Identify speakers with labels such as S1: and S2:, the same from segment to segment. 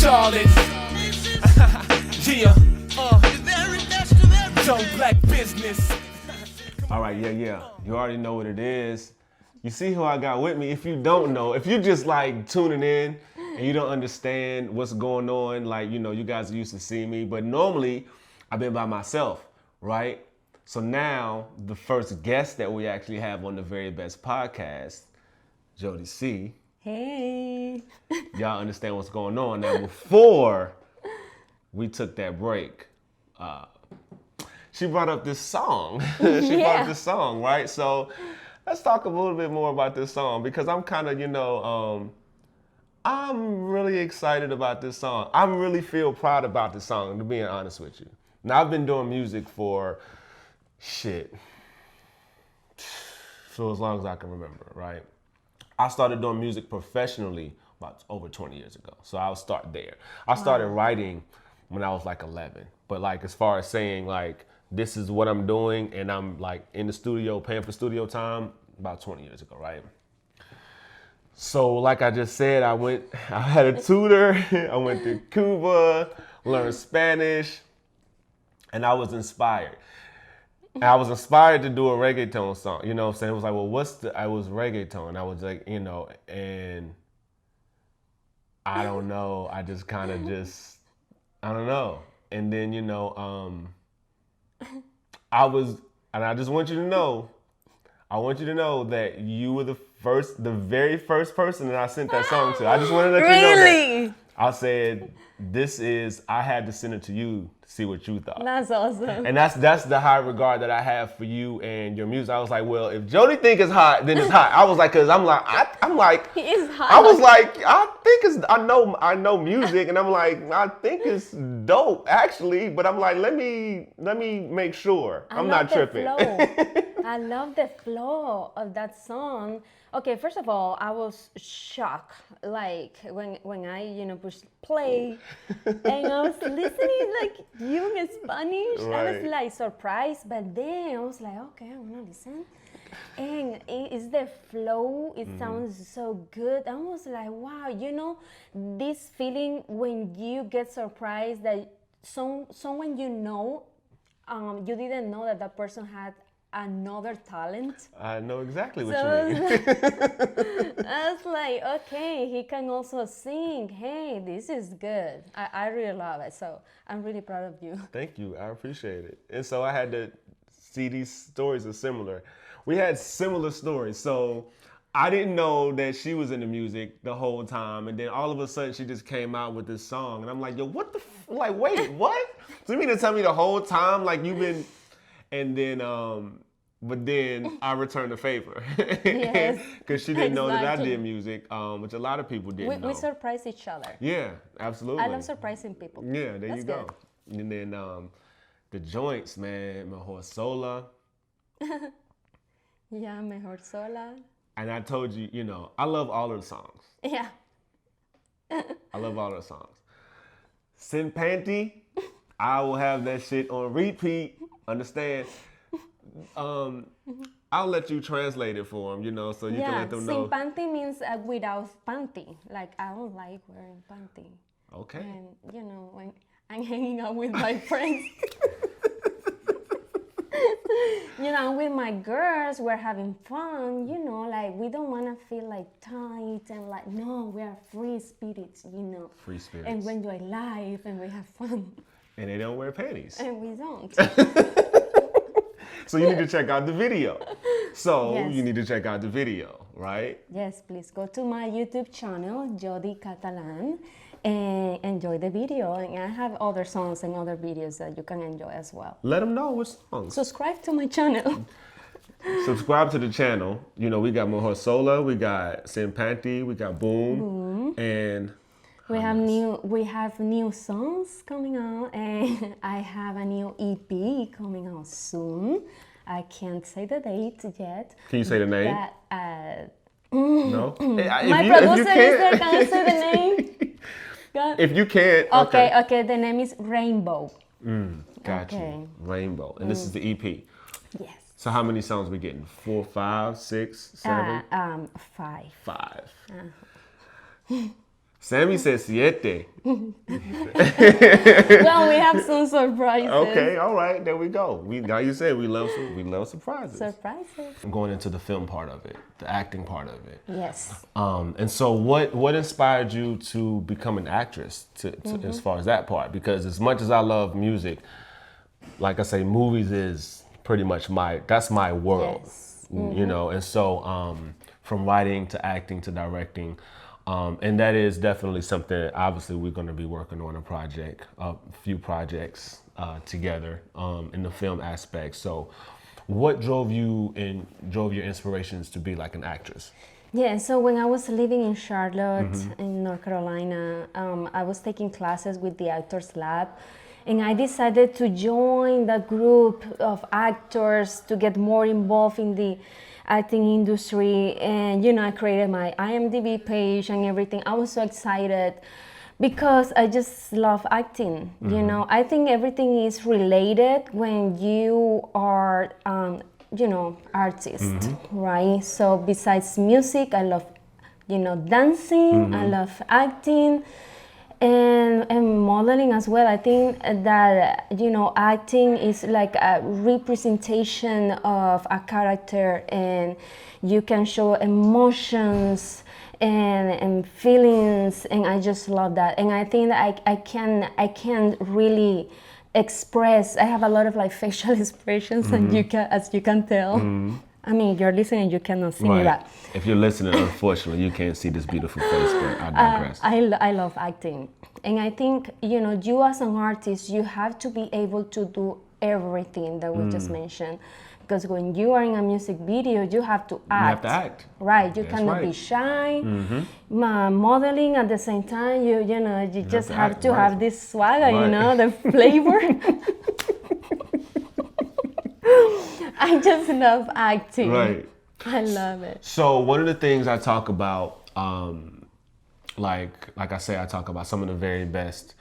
S1: Charlotte. Yeah, young black business.
S2: All right, yeah. You already know what it is. You see who I got with me. If you don't know, if you just like tuning in and you don't understand what's going on, like, you know, you guys used to see me, but normally I've been by myself, right? So now the first guest that we actually have on the Very Best Podcast, Joddy C.
S3: Hey.
S2: Y'all understand what's going on. Now, before we took that break, she brought up this song. Brought up this song, right? So let's talk a little bit more about this song because I'm kind of, I'm really excited about this song. I really feel proud about this song, to be honest with you. Now, I've been doing music for as long as I can remember, right? I started doing music professionally about over 20 years ago. So I'll start there. I started writing when I was like 11. But like, as far as saying like, this is what I'm doing and I'm like in the studio, paying for studio time, about 20 years ago, right? So like I just said, I had a tutor, I went to Cuba, learned Spanish, and I was inspired. And I was inspired to do a reggaeton song, you know what I'm saying? It was like, well, I was reggaeton. I was like, and I don't know. I just kind of I don't know. And then, I just want you to know, that you were the very first person that I sent that song to. I just wanted to let you know that. I said, I had to send it to you to see what you thought.
S3: That's awesome.
S2: And that's the high regard that I have for you and your music. I was like, well, if Joddy think it's hot, then it's hot. I was like, cause I'm like,
S3: he is hot.
S2: I was like, I know music, and I'm like, I think it's dope actually, but I'm like, let me make sure I'm not tripping.
S3: I love the flow of that song. Okay, first of all, I was shocked, like when I pushed play, and I was listening like you in Spanish.
S2: Right.
S3: I was like surprised, but then I was like, okay, I'm gonna listen. And it's the flow. It sounds so good. I was like, wow, this feeling when you get surprised that someone you didn't know that person had another talent.
S2: I know exactly what you mean.
S3: I was like, okay, he can also sing. Hey, this is good. I really love it. So I'm really proud of you.
S2: Thank you. I appreciate it. And so I had to see these stories are similar. We had similar stories. So I didn't know that she was into music the whole time. And then all of a sudden she just came out with this song. And I'm like, yo, what the wait, what? So you mean to tell me the whole time like you've been... And then, but then I returned the favor.
S3: Yes.
S2: Because she didn't know that I did music, which a lot of people didn't know.
S3: We surprise each other.
S2: Yeah, absolutely.
S3: I love surprising people.
S2: Yeah, there
S3: That's
S2: you go.
S3: Good.
S2: And then the joints, man, Mejor Sola.
S3: Yeah, Mejor Sola.
S2: And I told you, I love all of the songs.
S3: Yeah.
S2: I love all of the songs. Sin Panty, I will have that shit on repeat. Understand? I'll let you translate it for them, so you can let them know.
S3: Sin panty means without panty. Like, I don't like wearing panty.
S2: Okay.
S3: And, when I'm hanging out with my friends, I'm with my girls, we're having fun, like, we don't want to feel, like, tight and, like, no, we are free spirits,
S2: Free spirits.
S3: And we enjoy life and we have fun.
S2: And they don't wear panties.
S3: And we don't.
S2: So you need to check out the video.
S3: Yes.
S2: You need to check out the video, right?
S3: Yes, please go to my YouTube channel, Joddy Catalan, and enjoy the video. And I have other songs and other videos that you can enjoy as well.
S2: Let them know what songs.
S3: Subscribe to my channel.
S2: Subscribe to the channel. We got Mejor Sola, we got Sin Panty, we got Boom, and
S3: we have new songs coming out, and I have a new EP coming out soon. I can't say the date yet.
S2: Can you say the name? No.
S3: My producer is there. Can I say the name?
S2: If you can't.
S3: Okay. The name is Rainbow.
S2: Got you. Rainbow, and this is the EP.
S3: Yes.
S2: So how many songs we getting? 4, 5, 6, 7?
S3: 5.
S2: 5. Sammy said siete.
S3: Well, we have some surprises.
S2: Okay, all right, there we go. Now you said we love surprises.
S3: Surprises.
S2: I'm going into the film part of it, the acting part of it.
S3: Yes.
S2: And so what inspired you to become an actress to as far as that part? Because as much as I love music, like I say, movies is pretty much that's my world.
S3: Yes.
S2: You know, and so from writing to acting to directing, and that is definitely something. Obviously, we're going to be working on a few projects together in the film aspect. So, what drove your inspirations to be like an actress?
S3: Yeah, so when I was living in Charlotte, in North Carolina, I was taking classes with the Actors Lab, and I decided to join the group of actors to get more involved in the acting industry. And I created my IMDb page and everything. I was so excited because I just love acting. I think everything is related when you are artist, right? So besides music, I love dancing, I love acting, and modeling as well. I think that acting is like a representation of a character, and you can show emotions and feelings, and I just love that. And I think that I can really express. I have a lot of like facial expressions, and as you can tell. I mean, you're listening, you cannot see me, but
S2: if you're listening, unfortunately, you can't see this beautiful face, but I digress.
S3: I love acting. And I think, you as an artist, you have to be able to do everything that we just mentioned. Because when you are in a music video, you have to act.
S2: You have to act.
S3: Right, you
S2: That's
S3: cannot be
S2: right.
S3: shy. Modeling at the same time, you just have to have this swagger, the flavor. I just love acting.
S2: Right.
S3: I love it.
S2: So one of the things I talk about, like I say, I talk about some of the very best,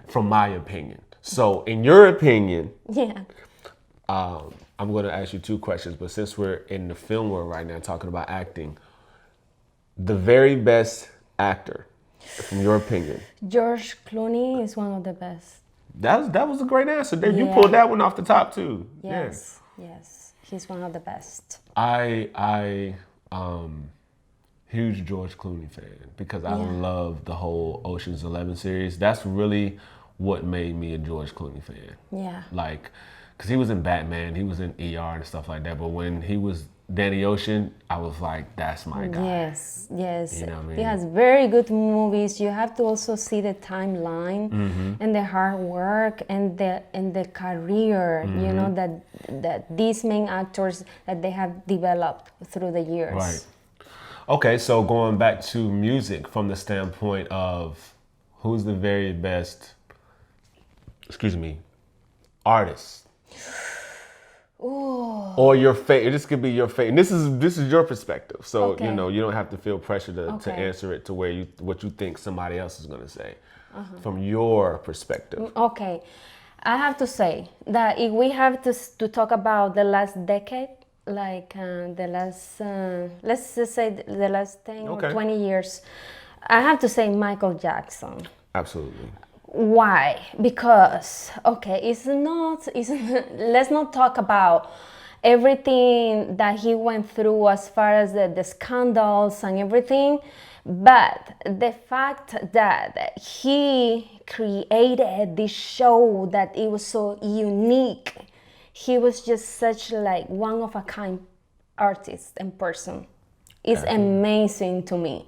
S2: from my opinion. So in your opinion,
S3: Yeah.
S2: I'm going to ask you two questions, but since we're in the film world right now talking about acting, the very best actor, from your opinion?
S3: George Clooney is one of the best.
S2: That was a great answer. You
S3: Yeah.
S2: pulled that one off the top too.
S3: Yes, yes. He's one of the best.
S2: I huge George Clooney fan because I love the whole Ocean's 11 series. That's really what made me a George Clooney fan.
S3: Yeah.
S2: Like, because he was in Batman, he was in ER and stuff like that. But when he was Danny Ocean, I was like, that's my guy.
S3: Yes, yes.
S2: You know what I mean?
S3: He has very good movies. You have to also see the timeline and the hard work and the career, that these main actors that they have developed through the years.
S2: Right. Okay, so going back to music from the standpoint of who's the very best, artist?
S3: Ooh.
S2: Or your favorite. This could be your favorite. This is your perspective. So,
S3: Okay.
S2: you don't have to feel pressure to
S3: Okay.
S2: answer it to where what you think somebody else is going to say. From your perspective.
S3: Okay. I have to say that if we have to talk about the last decade, like the last, let's just say the last 10
S2: Okay.
S3: or 20 years, I have to say Michael Jackson.
S2: Absolutely.
S3: Why? Because, okay, let's not talk about everything that he went through as far as the scandals and everything, but the fact that he created this show that it was so unique. He was just such like one of a kind artist and person. It's amazing to me.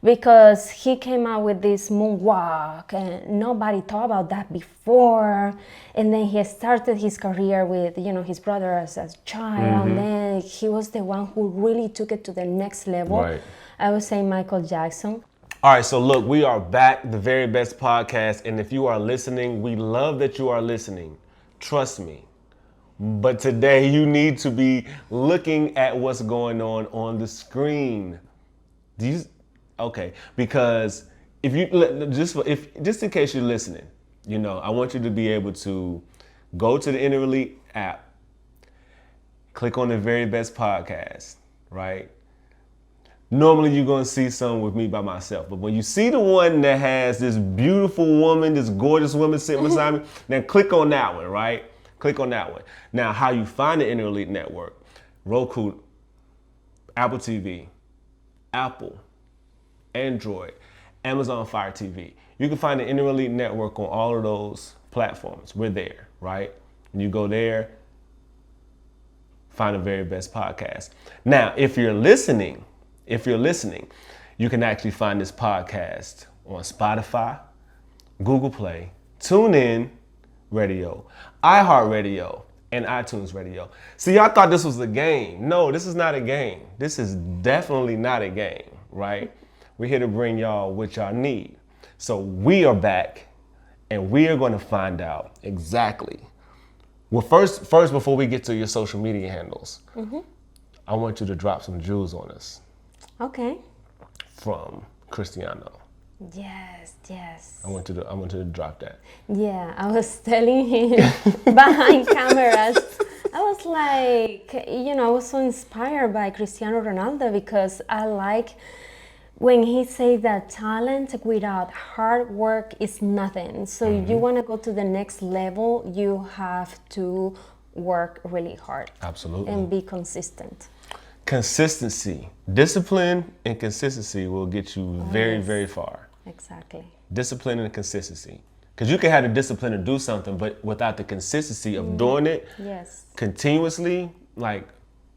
S3: Because he came out with this moonwalk and nobody thought about that before. And then he started his career with, his brother as a child. And then he was the one who really took it to the next level.
S2: Right.
S3: I would say Michael Jackson.
S2: All right, so look, we are back, the very best podcast. And if you are listening, we love that you are listening. Trust me. But today you need to be looking at what's going on the screen. Okay, because if you just in case you're listening, I want you to be able to go to the Inner Elite app, click on the very best podcast, right? normally you're gonna see some with me by myself. But when you see the one that has this beautiful woman, this gorgeous woman sitting beside me, then click on that one, right? Click on that one. Now, how you find the Inner Elite Network: Roku, Apple TV, Apple, Android, Amazon Fire TV. You can find the Inner Elite Network on all of those platforms. We're there, right? And you go there, find the very best podcast. Now, if you're listening, you can actually find this podcast on Spotify, Google Play, TuneIn Radio, iHeartRadio, and iTunes Radio. See, y'all thought this was a game. No, this is not a game. This is definitely not a game, right? We're here to bring y'all what y'all need. So we are back, and we are going to find out exactly. Well, first, before we get to your social media handles, I want you to drop some jewels on us.
S3: Okay.
S2: From Cristiano.
S3: Yes, yes.
S2: I want you to drop that.
S3: Yeah, I was telling him behind cameras. I was like, I was so inspired by Cristiano Ronaldo because I like when he says that talent without hard work is nothing. So if you want to go to the next level, you have to work really hard.
S2: Absolutely.
S3: And be consistent.
S2: Consistency, discipline and consistency will get you very, very far.
S3: Exactly.
S2: Discipline and consistency. Because you can have the discipline to do something, but without the consistency of doing it continuously, like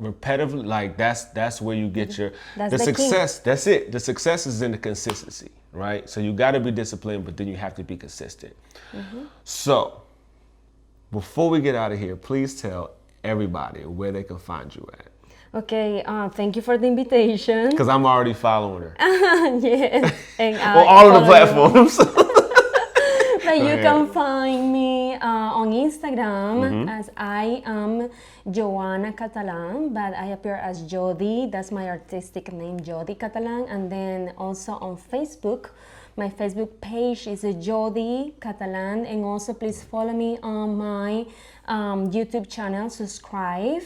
S2: repetitively, like that's where you get your the success. Key. That's it. The success is in the consistency, right? So you got to be disciplined, but then you have to be consistent. So before we get out of here, please tell everybody where they can find you at.
S3: Okay, thank you for the invitation.
S2: Because I'm already following her.
S3: Yes. And
S2: on all of the platforms.
S3: But you can find me on Instagram as I am Joddy Catalan, but I appear as Joddy. That's my artistic name, Joddy Catalan. And then also on Facebook. My Facebook page is Joddy Catalan, and also please follow me on my YouTube channel, subscribe,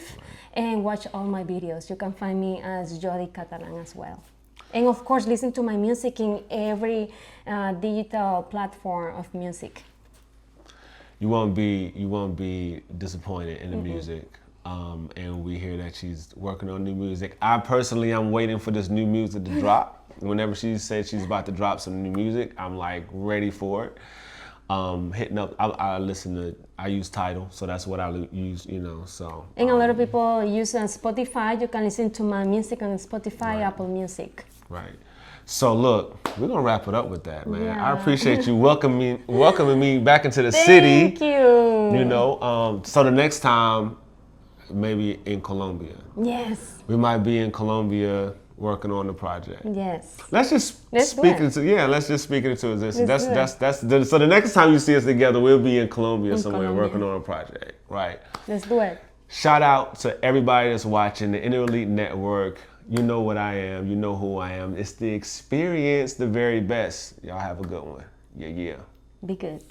S3: and watch all my videos. You can find me as Joddy Catalan as well. And of course, listen to my music in every digital platform of music.
S2: You won't be disappointed in the music. And we hear that she's working on new music. I personally am waiting for this new music to drop. Whenever she says she's about to drop some new music, I'm like ready for it. Hitting up, I use Tidal, so that's what I use, so.
S3: And a lot of people use Spotify. You can listen to my music on Spotify,
S2: right.
S3: Apple Music.
S2: Right. So look, we're gonna wrap it up with that, man.
S3: Yeah.
S2: I appreciate you welcoming me back into the
S3: city.
S2: Thank
S3: you.
S2: So the next time, maybe in Colombia.
S3: Yes.
S2: We might be in Colombia working on the project.
S3: Yes.
S2: Let's just speak it into existence. So the next time you see us together, we'll be in Colombia somewhere working on a project, right?
S3: Let's do it.
S2: Shout out to everybody that's watching the Inner Elite Network. You know what I am. You know who I am. It's the experience, the very best. Y'all have a good one. Yeah.
S3: Be good.